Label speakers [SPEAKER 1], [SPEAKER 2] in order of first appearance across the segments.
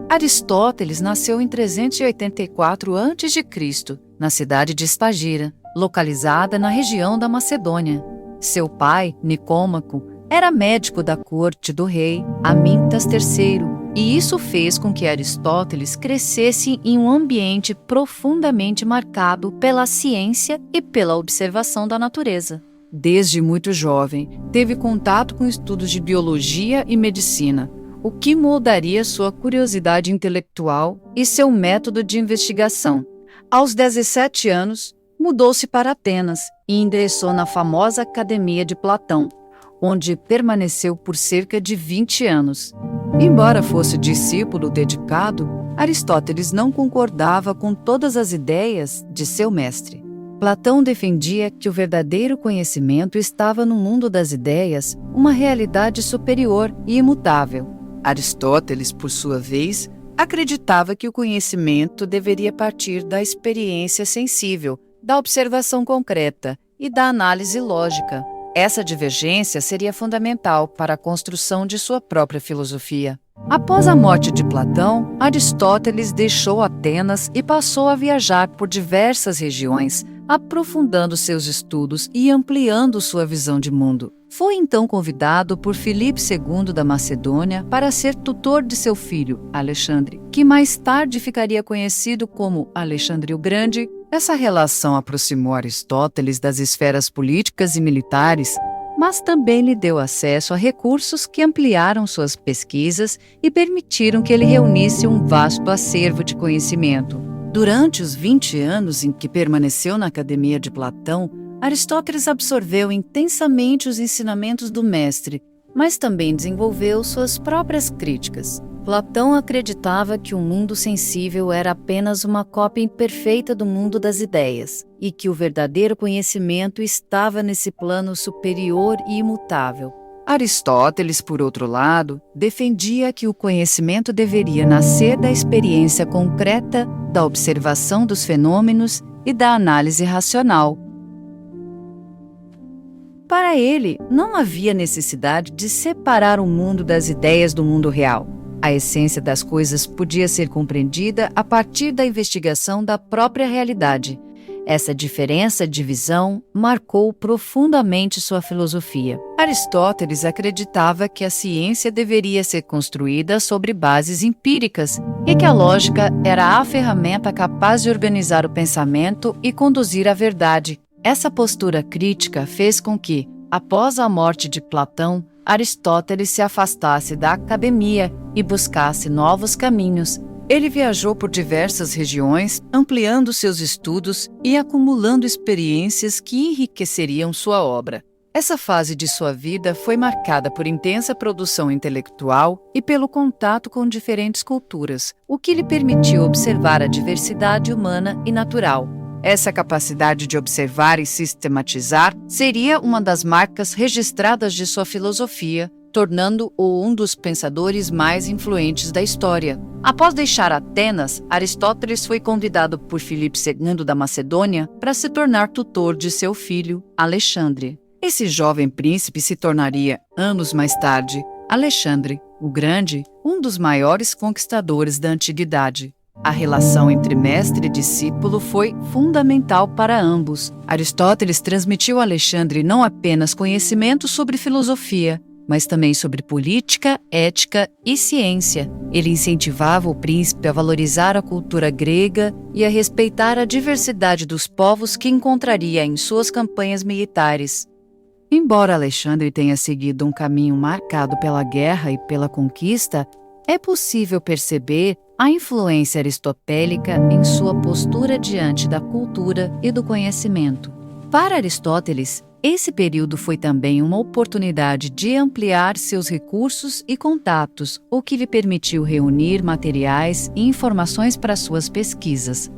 [SPEAKER 1] Aristóteles nasceu em 384 a.C., na cidade de Espagira, localizada na região da Macedônia. Seu pai, Nicômaco, era médico da corte do rei Amintas III, e isso fez com que Aristóteles crescesse em um ambiente profundamente marcado pela ciência e pela observação da natureza. Desde muito jovem, teve contato com estudos de biologia e medicina, o que moldaria sua curiosidade intelectual e seu método de investigação. Aos 17 anos, mudou-se para Atenas e ingressou na famosa Academia de Platão, onde permaneceu por cerca de 20 anos. Embora fosse discípulo dedicado, Aristóteles não concordava com todas as ideias de seu mestre. Platão defendia que o verdadeiro conhecimento estava no mundo das ideias, uma realidade superior e imutável. Aristóteles, por sua vez, acreditava que o conhecimento deveria partir da experiência sensível, da observação concreta e da análise lógica. Essa divergência seria fundamental para a construção de sua própria filosofia. Após a morte de Platão, Aristóteles deixou Atenas e passou a viajar por diversas regiões, aprofundando seus estudos e ampliando sua visão de mundo. Foi então convidado por Filipe II da Macedônia para ser tutor de seu filho, Alexandre, que mais tarde ficaria conhecido como Alexandre o Grande. Essa relação aproximou Aristóteles das esferas políticas e militares, mas também lhe deu acesso a recursos que ampliaram suas pesquisas e permitiram que ele reunisse um vasto acervo de conhecimento. Durante os 20 anos em que permaneceu na Academia de Platão, Aristóteles absorveu intensamente os ensinamentos do mestre, mas também desenvolveu suas próprias críticas. Platão acreditava que o mundo sensível era apenas uma cópia imperfeita do mundo das ideias, e que o verdadeiro conhecimento estava nesse plano superior e imutável. Aristóteles, por outro lado, defendia que o conhecimento deveria nascer da experiência concreta, da observação dos fenômenos e da análise racional. Para ele, não havia necessidade de separar o mundo das ideias do mundo real. A essência das coisas podia ser compreendida a partir da investigação da própria realidade. Essa diferença de visão marcou profundamente sua filosofia. Aristóteles acreditava que a ciência deveria ser construída sobre bases empíricas e que a lógica era a ferramenta capaz de organizar o pensamento e conduzir à verdade. Essa postura crítica fez com que, após a morte de Platão, Aristóteles se afastasse da academia e buscasse novos caminhos. Ele viajou por diversas regiões, ampliando seus estudos e acumulando experiências que enriqueceriam sua obra. Essa fase de sua vida foi marcada por intensa produção intelectual e pelo contato com diferentes culturas, o que lhe permitiu observar a diversidade humana e natural. Essa capacidade de observar e sistematizar seria uma das marcas registradas de sua filosofia, tornando-o um dos pensadores mais influentes da história. Após deixar Atenas, Aristóteles foi convidado por Filipe II da Macedônia para se tornar tutor de seu filho, Alexandre. Esse jovem príncipe se tornaria, anos mais tarde, Alexandre o Grande, um dos maiores conquistadores da antiguidade. A relação entre mestre e discípulo foi fundamental para ambos. Aristóteles transmitiu a Alexandre não apenas conhecimento sobre filosofia, mas também sobre política, ética e ciência. Ele incentivava o príncipe a valorizar a cultura grega e a respeitar a diversidade dos povos que encontraria em suas campanhas militares. Embora Alexandre tenha seguido um caminho marcado pela guerra e pela conquista, é possível perceber a influência aristotélica em sua postura diante da cultura e do conhecimento. Para Aristóteles, esse período foi também uma oportunidade de ampliar seus recursos e contatos, o que lhe permitiu reunir materiais e informações para suas pesquisas.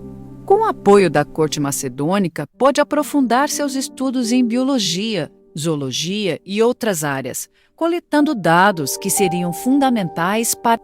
[SPEAKER 1] Com o apoio da corte macedônica, pôde aprofundar seus estudos em biologia, zoologia e outras áreas, coletando dados que seriam fundamentais para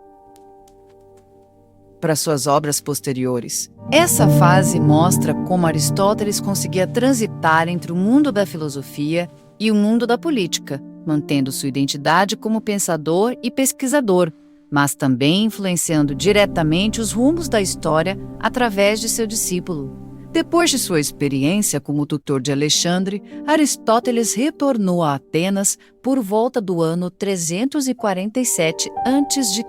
[SPEAKER 1] suas obras posteriores. Essa fase mostra como Aristóteles conseguia transitar entre o mundo da filosofia e o mundo da política, mantendo sua identidade como pensador e pesquisador, mas também influenciando diretamente os rumos da história através de seu discípulo. Depois de sua experiência como tutor de Alexandre, Aristóteles retornou a Atenas por volta do ano 347 a.C.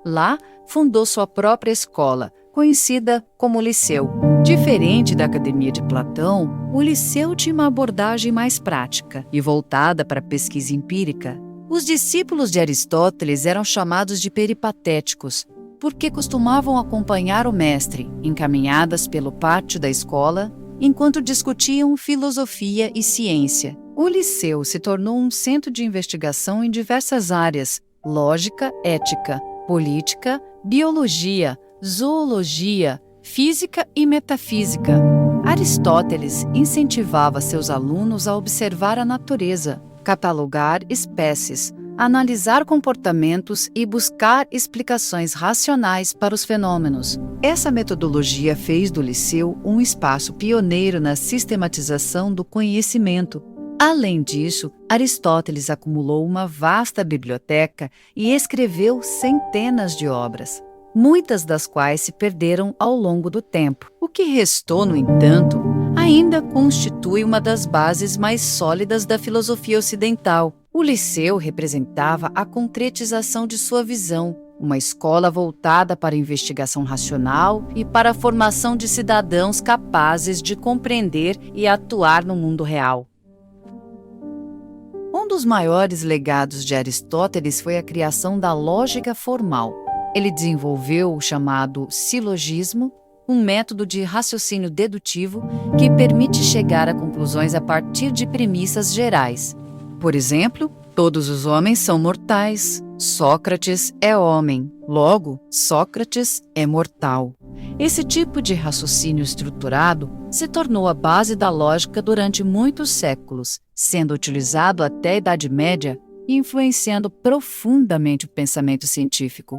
[SPEAKER 1] Lá, fundou sua própria escola, conhecida como Liceu. Diferente da Academia de Platão, o Liceu tinha uma abordagem mais prática e voltada para a pesquisa empírica. Os discípulos de Aristóteles eram chamados de peripatéticos, porque costumavam acompanhar o mestre em caminhadas pelo pátio da escola, enquanto discutiam filosofia e ciência. O Liceu se tornou um centro de investigação em diversas áreas: lógica, ética, política, biologia, zoologia, física e metafísica. Aristóteles incentivava seus alunos a observar a natureza, catalogar espécies, analisar comportamentos e buscar explicações racionais para os fenômenos. Essa metodologia fez do Liceu um espaço pioneiro na sistematização do conhecimento. Além disso, Aristóteles acumulou uma vasta biblioteca e escreveu centenas de obras, muitas das quais se perderam ao longo do tempo. O que restou, no entanto, ainda constitui uma das bases mais sólidas da filosofia ocidental. O Liceu representava a concretização de sua visão, uma escola voltada para a investigação racional e para a formação de cidadãos capazes de compreender e atuar no mundo real. Um dos maiores legados de Aristóteles foi a criação da lógica formal. Ele desenvolveu o chamado silogismo, um método de raciocínio dedutivo que permite chegar a conclusões a partir de premissas gerais. Por exemplo, todos os homens são mortais. Sócrates é homem. Logo, Sócrates é mortal. Esse tipo de raciocínio estruturado se tornou a base da lógica durante muitos séculos, sendo utilizado até a Idade Média e influenciando profundamente o pensamento científico.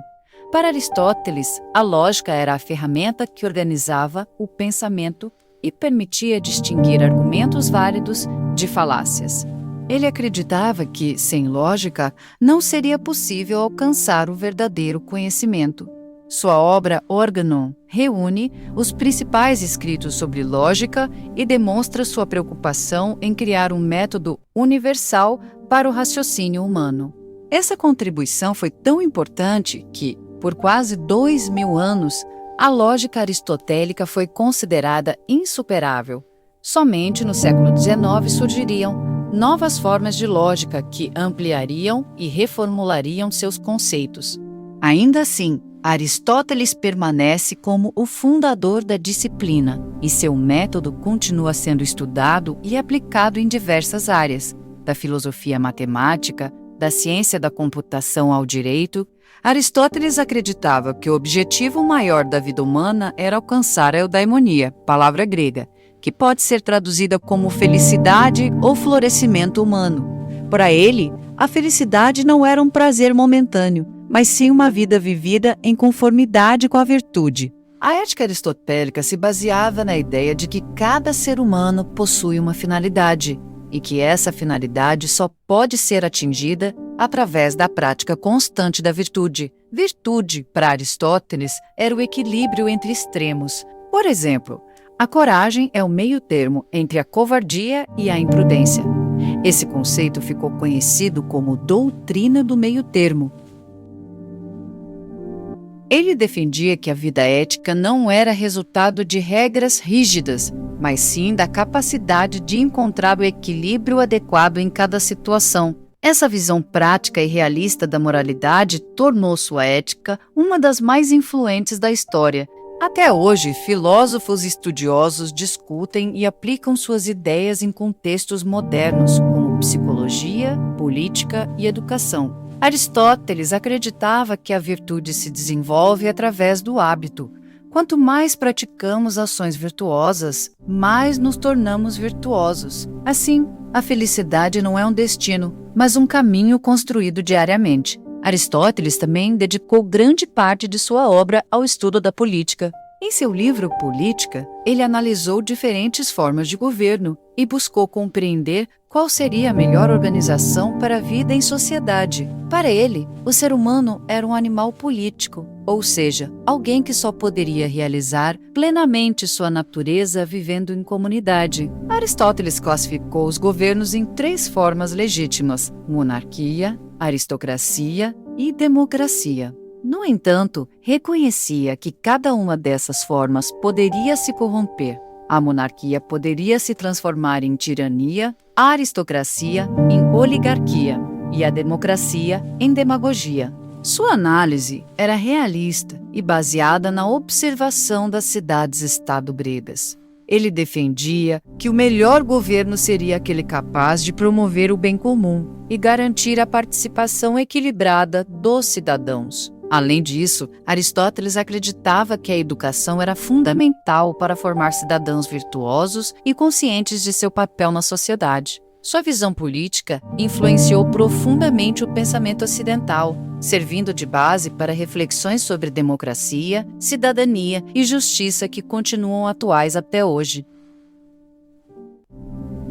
[SPEAKER 1] Para Aristóteles, a lógica era a ferramenta que organizava o pensamento e permitia distinguir argumentos válidos de falácias. Ele acreditava que, sem lógica, não seria possível alcançar o verdadeiro conhecimento. Sua obra Organon reúne os principais escritos sobre lógica e demonstra sua preocupação em criar um método universal para o raciocínio humano. Essa contribuição foi tão importante que, por quase 2000 anos, a lógica aristotélica foi considerada insuperável. Somente no século XIX surgiriam novas formas de lógica que ampliariam e reformulariam seus conceitos. Ainda assim, Aristóteles permanece como o fundador da disciplina e seu método continua sendo estudado e aplicado em diversas áreas, da filosofia matemática, da ciência da computação ao direito. Aristóteles acreditava que o objetivo maior da vida humana era alcançar a eudaimonia, palavra grega, que pode ser traduzida como felicidade ou florescimento humano. Para ele, a felicidade não era um prazer momentâneo, mas sim uma vida vivida em conformidade com a virtude. A ética aristotélica se baseava na ideia de que cada ser humano possui uma finalidade e que essa finalidade só pode ser atingida através da prática constante da virtude. Virtude, para Aristóteles, era o equilíbrio entre extremos. Por exemplo, a coragem é o meio-termo entre a covardia e a imprudência. Esse conceito ficou conhecido como doutrina do meio-termo. Ele defendia que a vida ética não era resultado de regras rígidas, mas sim da capacidade de encontrar o equilíbrio adequado em cada situação. Essa visão prática e realista da moralidade tornou sua ética uma das mais influentes da história. Até hoje, filósofos e estudiosos discutem e aplicam suas ideias em contextos modernos, como psicologia, política e educação. Aristóteles acreditava que a virtude se desenvolve através do hábito. Quanto mais praticamos ações virtuosas, mais nos tornamos virtuosos. Assim, a felicidade não é um destino, mas um caminho construído diariamente. Aristóteles também dedicou grande parte de sua obra ao estudo da política. Em seu livro Política, ele analisou diferentes formas de governo e buscou compreender qual seria a melhor organização para a vida em sociedade. Para ele, o ser humano era um animal político, ou seja, alguém que só poderia realizar plenamente sua natureza vivendo em comunidade. Aristóteles classificou os governos em 3 formas legítimas: monarquia, aristocracia e democracia. No entanto, reconhecia que cada uma dessas formas poderia se corromper. A monarquia poderia se transformar em tirania, a aristocracia em oligarquia e a democracia em demagogia. Sua análise era realista e baseada na observação das cidades-estado gregas. Ele defendia que o melhor governo seria aquele capaz de promover o bem comum e garantir a participação equilibrada dos cidadãos. Além disso, Aristóteles acreditava que a educação era fundamental para formar cidadãos virtuosos e conscientes de seu papel na sociedade. Sua visão política influenciou profundamente o pensamento ocidental, servindo de base para reflexões sobre democracia, cidadania e justiça que continuam atuais até hoje.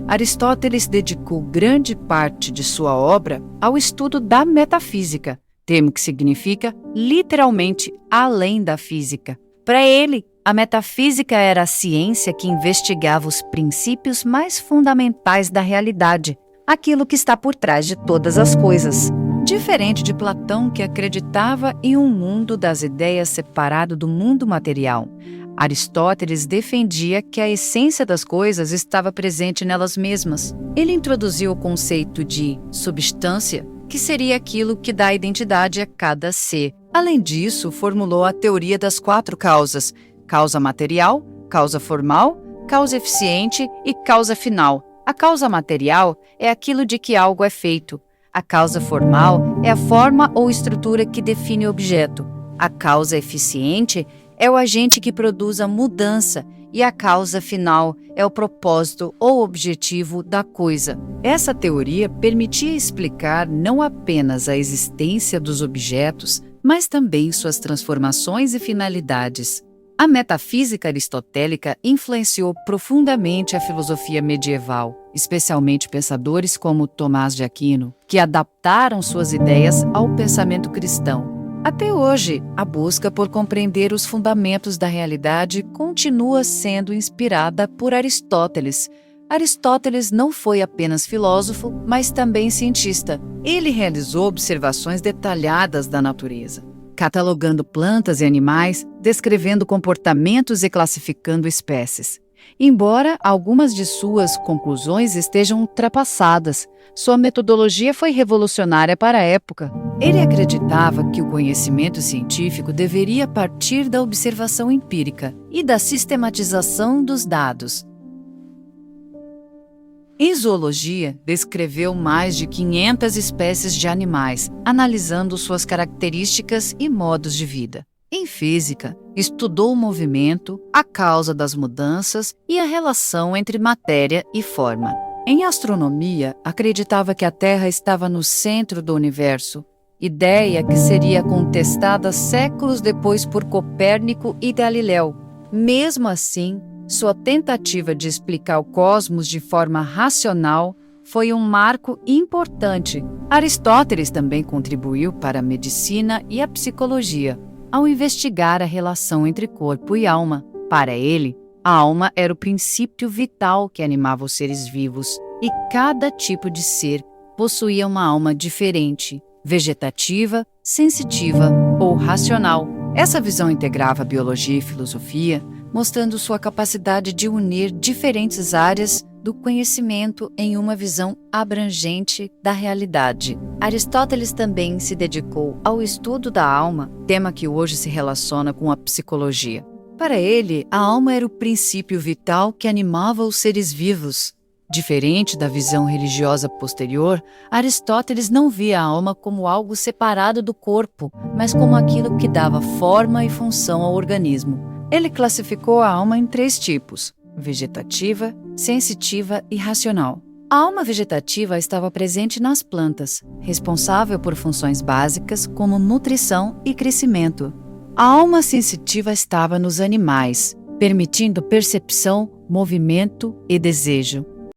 [SPEAKER 1] Aristóteles dedicou grande parte de sua obra ao estudo da metafísica, termo que significa, literalmente, além da física. Para ele, a metafísica era a ciência que investigava os princípios mais fundamentais da realidade, aquilo que está por trás de todas as coisas. Diferente de Platão, que acreditava em um mundo das ideias separado do mundo material, Aristóteles defendia que a essência das coisas estava presente nelas mesmas. Ele introduziu o conceito de substância, que seria aquilo que dá identidade a cada ser. Além disso, formulou a teoria das 4 causas: causa material, causa formal, causa eficiente e causa final. A causa material é aquilo de que algo é feito. A causa formal é a forma ou estrutura que define o objeto. A causa eficiente é o agente que produz a mudança. E a causa final é o propósito ou objetivo da coisa. Essa teoria permitia explicar não apenas a existência dos objetos, mas também suas transformações e finalidades. A metafísica aristotélica influenciou profundamente a filosofia medieval, especialmente pensadores como Tomás de Aquino, que adaptaram suas ideias ao pensamento cristão. Até hoje, a busca por compreender os fundamentos da realidade continua sendo inspirada por Aristóteles. Aristóteles não foi apenas filósofo, mas também cientista. Ele realizou observações detalhadas da natureza, catalogando plantas e animais, descrevendo comportamentos e classificando espécies. Embora algumas de suas conclusões estejam ultrapassadas, sua metodologia foi revolucionária para a época. Ele acreditava que o conhecimento científico deveria partir da observação empírica e da sistematização dos dados. Em zoologia, descreveu mais de 500 espécies de animais, analisando suas características e modos de vida. Em física, estudou o movimento, a causa das mudanças e a relação entre matéria e forma. Em astronomia, acreditava que a Terra estava no centro do universo, ideia que seria contestada séculos depois por Copérnico e Galileu. Mesmo assim, sua tentativa de explicar o cosmos de forma racional foi um marco importante. Aristóteles também contribuiu para a medicina e a psicologia, ao investigar a relação entre corpo e alma. Para ele, a alma era o princípio vital que animava os seres vivos, e cada tipo de ser possuía uma alma diferente, vegetativa, sensitiva ou racional. Essa visão integrava biologia e filosofia, mostrando sua capacidade de unir diferentes áreas do conhecimento em uma visão abrangente da realidade. Aristóteles também se dedicou ao estudo da alma, tema que hoje se relaciona com a psicologia. Para ele, a alma era o princípio vital que animava os seres vivos. Diferente da visão religiosa posterior, Aristóteles não via a alma como algo separado do corpo, mas como aquilo que dava forma e função ao organismo. Ele classificou a alma em 3 tipos: vegetativa, sensitiva e racional. A alma vegetativa estava presente nas plantas, responsável por funções básicas como nutrição e crescimento. A alma sensitiva estava nos animais, permitindo percepção, movimento e desejo.